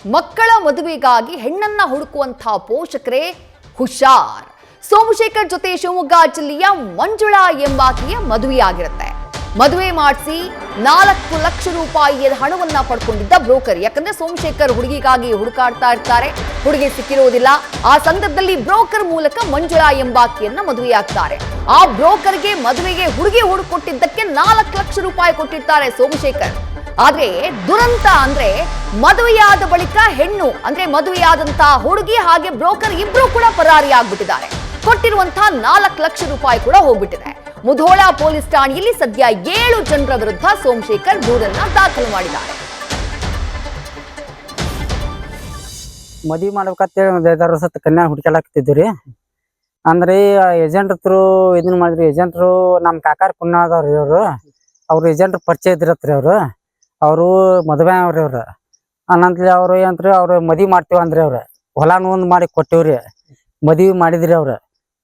ಮಕ್ಕಳ ಮದುವೆಗಾಗಿ ಹೆಣ್ಣನ್ನ ಹುಡುಕುವಂತಹ ಪೋಷಕರೇ ಹುಷಾರ್. ಸೋಮಶೇಖರ್ ಜೊತೆ ಶಿವಮೊಗ್ಗ ಜಿಲ್ಲೆಯ ಮಂಜುಳಾ ಎಂಬಾಕೆಯ ಮದುವೆಯಾಗಿರುತ್ತೆ. ಮದುವೆ ಮಾಡಿಸಿ 4 ಲಕ್ಷ ರೂಪಾಯಿಯ ಹಣವನ್ನ ಪಡ್ಕೊಂಡಿದ್ದ ಬ್ರೋಕರ್. ಯಾಕಂದ್ರೆ ಸೋಮಶೇಖರ್ ಹುಡುಗಿಗಾಗಿ ಹುಡುಕಾಡ್ತಾ ಇರ್ತಾರೆ, ಹುಡುಗಿ ಸಿಕ್ಕಿರೋದಿಲ್ಲ. ಆ ಸಂದರ್ಭದಲ್ಲಿ ಬ್ರೋಕರ್ ಮೂಲಕ ಮಂಜುಳಾ ಎಂಬಾಕೆಯನ್ನ ಮದುವೆಯಾಗ್ತಾರೆ. ಆ ಬ್ರೋಕರ್ಗೆ ಮದುವೆಗೆ ಹುಡುಗಿ ಹುಡುಕೊಟ್ಟಿದ್ದಕ್ಕೆ 4 ಲಕ್ಷ ರೂಪಾಯಿ ಕೊಟ್ಟಿರ್ತಾರೆ ಸೋಮಶೇಖರ್. ಆದ್ರೆ ದುರಂತ ಅಂದ್ರೆ ಮದುವೆಯಾದ ಬಳಿಕ ಹೆಣ್ಣು ಅಂದ್ರೆ ಮದುವೆಯಾದಂತಹ ಹುಡುಗಿ ಹಾಗೆ ಬ್ರೋಕರ್ ಇಬ್ರು ಕೂಡ ಪರಾರಿಯಾಗ್ಬಿಟ್ಟಿದ್ದಾರೆ. ಕೊಟ್ಟಿರುವಂತಹ 4 ಲಕ್ಷ ರೂಪಾಯಿ ಕೂಡ ಹೋಗ್ಬಿಟ್ಟಿದೆ. ಮುಧೋಳ ಪೊಲೀಸ್ ಠಾಣೆಯಲ್ಲಿ ಸದ್ಯ 7 ಜನರ ವಿರುದ್ಧ ಸೋಮಶೇಖರ್ ದೂರನ್ನ ದಾಖಲು ಮಾಡಿದ್ದಾರೆ. ಮದುವೆ ಮಾಡ್ಬೇಕಂತೇಳಿ ಒಂದು 5-6 ವರ್ಷ ಕನ್ಯಾ ಹುಡುಕಾಡಕತ್ತಿದ್ವಿ. ಅಂದ್ರೆ ಏಜೆಂಟ್ ಹತ್ರ ಇದನ್ನ ಮಾಡಿದ್ರಿ. ಏಜೆಂಟ್ರು ನಮ್ಮ ಕಾಕಾರ ಕುನ್ನಾದವ್ರಿ ಅವ್ರು ಏಜೆಂಟ್ರು ಪರಿಚಯ ಇದ್ರತ್ರಿ. ಅವರು ಮದುವೆ ಅವ್ರಿ ಅನಂತಲಿ ಅವ್ರು ಏನಂತ್ರಿ ಅವ್ರು ಮದುವೆ ಮಾಡ್ತೀವಿ ಅಂದ್ರಿ. ಹೊಲಾನು ಒಂದು ಮಾಡಿ ಕೊಟ್ಟಿವ್ರಿ, ಮದುವೆ ಮಾಡಿದ್ರಿ.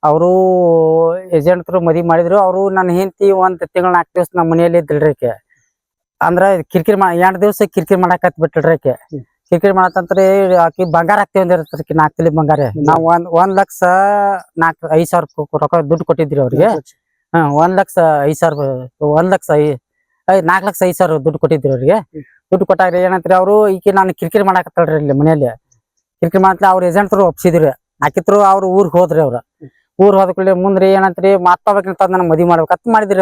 ಅವರು ಏಜೆಂಟ್ರು ಮದುವೆ ಮಾಡಿದ್ರು. ಅವರು ನನ್ನ ಹೆಂಡತಿ 1 ತಿಂಗಳು 4 ದಿವಸ ನಮ್ಮ ಮನೆಯಲ್ಲಿ ಇದ್ದಿಲ್ರಿ. ಅಂದ್ರೆ ಕಿರಿಕಿರಿ 2 ದಿವಸ ಕಿರಿಕಿರಿ ಮಾಡಾಕತ್ ಬಿಟ್ಟಿಲ್ರಿ. ಕಿರಿಕಿರಿ ಮಾಡತ್ತಂತ್ರಿ. ಆಕಿ ಬಂಗಾರ ಹಾಕ್ತಿವಿ ಅಂದಿರ್ತಾರ. 4 ತೊಲಿ ಬಂಗಾರ. ನಾವು 1,05,000 ರೊಕ್ಕ ದುಡ್ಡು ಕೊಟ್ಟಿದ್ರಿ ಅವ್ರಿಗೆ. 4,05,000 ದುಡ್ಡು ಕೊಟ್ಟಿದ್ರಿ ಅವ್ರಿಗೆ. ದುಡ್ಡು ಕೊಟ್ಟಾಗ್ರಿ ಏನಂತ್ರಿ ಅವರು ಈಕಿ ನಾನು ಕಿರಿಕಿರಿ ಮಾಡಾಕತ್ತಳ್ರಿ ಇಲ್ಲಿ ಮನೆಯಲ್ಲಿ. ಕಿರಿಕಿರಿ ಮಾಡತ್ಲಿ ಅವ್ರ ಏಜೆಂಟ್ರು ಒಪ್ಸಿದ್ರಿ. ಹಾಕಿತ್ರು ಅವ್ರು ಊರಿಗೆ ಹೋದ್ರಿ. ಊರ್ ಹೋದ್ಕೂಡ್ಲೆ ಮುಂದ್ರಿ ಏನಂತ್ರಿ ಮಾತಾಡ್ಬೇಕಂತ ನನಗೆ ಮದುವೆ ಮಾಡ್ಬೇಕಂತ ಮಾಡಿದ್ರಿ.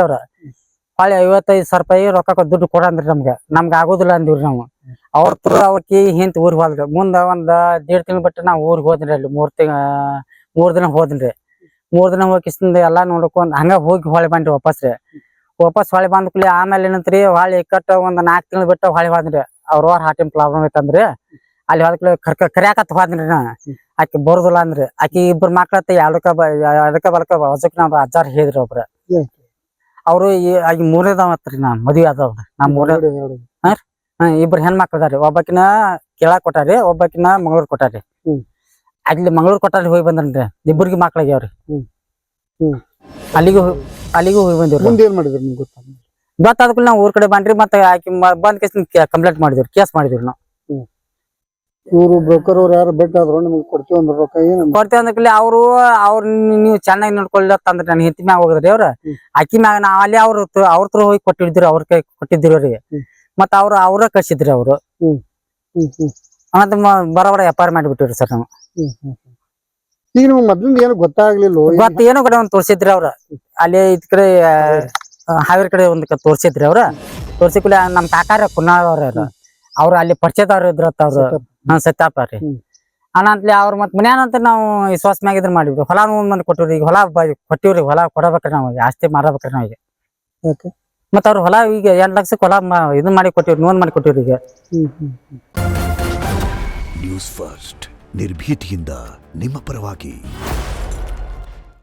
ಹೊಳ್ಳಿ 55,000 ರೂಪಾಯಿ ರೊಕ್ಕ ದುಡ್ಡು ಕೊಡಂದ್ರಿ. ನಮ್ಗೆ ಆಗೋದಿಲ್ಲ ಅಂದಿವ್ರಿ ನಾವು. ಅವ್ರಕಿ ಹಿಂತ ಊರಿಗೆ ಹೋದ್ರಿ. ಮುಂದೆ 1.5 ತಿಂಗಳು ಬಿಟ್ಟು ನಾವು ಊರಿಗೆ ಹೋದ್ರಿ. ಅಲ್ಲಿ 3 ದಿನ ಹೋದ್ರಿ. 3 ದಿನ ಹೋಗಿಸಿಂದ ಎಲ್ಲಾ ನೋಡ್ಕೊಂಡ್ ಹಂಗ ಹೋಗಿ ಹೊಳೆ ಬಂದ್ರಿ ವಾಪಸ್ ಹೊಳೆ ಬಂದ ಕೂಡಲೇ ಆಮೇಲೆ ಏನಂತ್ರಿ ಹೊಳ್ಳಿ ಕಟ್ಟ 4 ತಿಂಗಳು ಬಿಟ್ಟು ಹೊಳೆ ಹೋದ್ರಿ. ಅವ್ರ ಹಾರ್ಟಿನ ಪ್ರಾಬ್ಲಮ್ ಐತಂದ್ರಿ. ಅಲ್ಲಿ ಹೋದ್ಕೂಡ್ಲೆ ಕರಿಯಾಕತ್ ಹೋದ್ರಿ. ಆಕಿ ಬರುದಿಲ್ಲ ಅಂದ್ರಿ. ಆಕಿ 2 ಮಕ್ಳತ್ತ ಎಡಕ ಬಲಕ ಹೊಸಕ್ ನಾವ್ ಅಜ್ಜಾರ್ ಹೇಳಿದ್ರಿ. ಅವ್ರು ಆಕಿ 3ನೇದವತ್ರಿ. ನಾ ಮದ್ವಿ ಆದವ್ರಿ. ನಾ 3ನೇ 2 ಹೆಣ್ಮಕ್ಳು ಅದಾರಿ. ಒಬ್ಬಕಿನ ಕೇಳಾಕ್ ಕೊಟ್ಟಾರಿ, ಒಬ್ಬಕಿನ ಮಂಗಳೂರು ಕೊಟ್ಟಾರಿ. ಅಲ್ಲಿ ಮಂಗಳೂರು ಕೊಟ್ಟಾರಿ ಹೋಗಿ ಬಂದ್ರಿ. 2 ಮಕ್ಳಾಗ್ಯಾವ್ರಿ. ಅಲ್ಲಿಗೂ ಹೋಗಿ ಬಂದಿವ್ರಿ. ಮುಂದೆ ಏನ್ ಮಾಡಿದ್ರಿ ನಿಮ್ಗೆ ಗೊತ್ತಾದ್ಕೂಡ್ಲೆ ನಾವು ಊರ್ ಕಡೆ ಬಂದ್ರಿ. ಮತ್ತೆ ಆಕಿ ಬಂದ್ ಕಂಪ್ಲೇಂಟ್ ಮಾಡಿದ್ರಿ, ಕೇಸ್ ಮಾಡಿದ್ರಿ. ನಾವು ಇವರು ಬ್ರೋಕರ್ ಅವ್ರು ಯಾರು ಬೆಟ್ಟ ಆದ್ರು ನಿಮ್ಗೆ ಕೊಡ್ತೀವಿ ಅಂದ್ರ ರೊಕ್ಕ ಏನ್ ಕೊಡ್ತೇವೆ ಅಂದ್ಕೂಡ್ಲೆ ಅವ್ರು ನೀವು ಚೆನ್ನಾಗಿ ನೋಡ್ಕೊಳ್ಳತ್ತಂದ್ರೆ ನನ್ನ ಹೆಂಡತಿ ಮ್ಯಾಗ ಹೋಗದ್ರಿ. ಆಕಿ ಮ್ಯಾಗ ನಾವ್ ಅಲ್ಲಿ ಅವ್ರ ಹತ್ರ ಹೋಗಿ ಕೊಟ್ಟಿದ್ರಿ. ಅವ್ರ ಕೈ ಕೊಟ್ಟಿದ್ರಿ ಅವ್ರಿಗೆ. ಮತ್ತ ಅವ್ರ ಕಳ್ಸಿದ್ರಿ. ಮತ್ತ ಬರೋಬರ ವ್ಯಾಪಾರ ಮಾಡಿಬಿಟ್ಟಿವ್ರಿ ಸರ್ ನಾವು. ಈಗ ನಿಮ್ಗೆ ಮೊದ್ಲಿಂದ ಏನು ಗೊತ್ತಾಗ್ಲಿಲ್ಲ? ಏನೋ ಕಡೆ ಒಂದ್ ತೋರ್ಸಿದ್ರಿ. ಅಲ್ಲಿ ಇದ್ ಕಡೆ ಹಾವೇರಿ ಕಡೆ ಒಂದ್ ತೋರ್ಸಿದ್ರಿ. ತೋರ್ಸಿ ಕೂಡಲೇ ನಮ್ ಕಾಕಾರ ಕುನ್ನಾದವ್ರ ಅವ್ರು ಅಲ್ಲಿ ಪರಿಚಯದವ್ರು ಇದ್ರತ್ತ. ಸತ್ಯಾಪ ರೀ ಅನಂತಲಿ ಅವ್ರು ಮತ್ ಮನ್ಯಾನಂತ ನಾವು ವಿಶ್ವಾಸ ಮ್ಯಾಗ ಇದ್ರ ಮಾಡಿದ್ವಿ. ಹೊಲ ಮಂದಿ ಕೊಟ್ಟಿವ್ರಿ. ಈಗ ಹೊಲ ಕೊಟ್ಟಿವ್ರಿ. ಹೊಲ ಕೊಡಬೇಕ್ರಿ. ನಾವು ಆಸ್ತಿ ಮಾರಬೇಕ್ರಿ ನಾವೀಗ. ಮತ್ತ ಅವ್ರ ಹೊಲ ಈಗ 2 ಲಕ್ಷಕ್ಕೆ ಹೊಲ ಇದನ್ ಮಾಡಿ ಕೊಟ್ಟಿವ್ರಿ. ನೋಂದ್ ಮಾಡಿ ಕೊಟ್ಟಿವ್ರಿ. ಈಗ ನ್ಯೂಸ್ ಫಸ್ಟ್ ನಿರ್ಭೀತಿಯಿಂದ ನಿಮ್ಮ ಪರವಾಗಿ.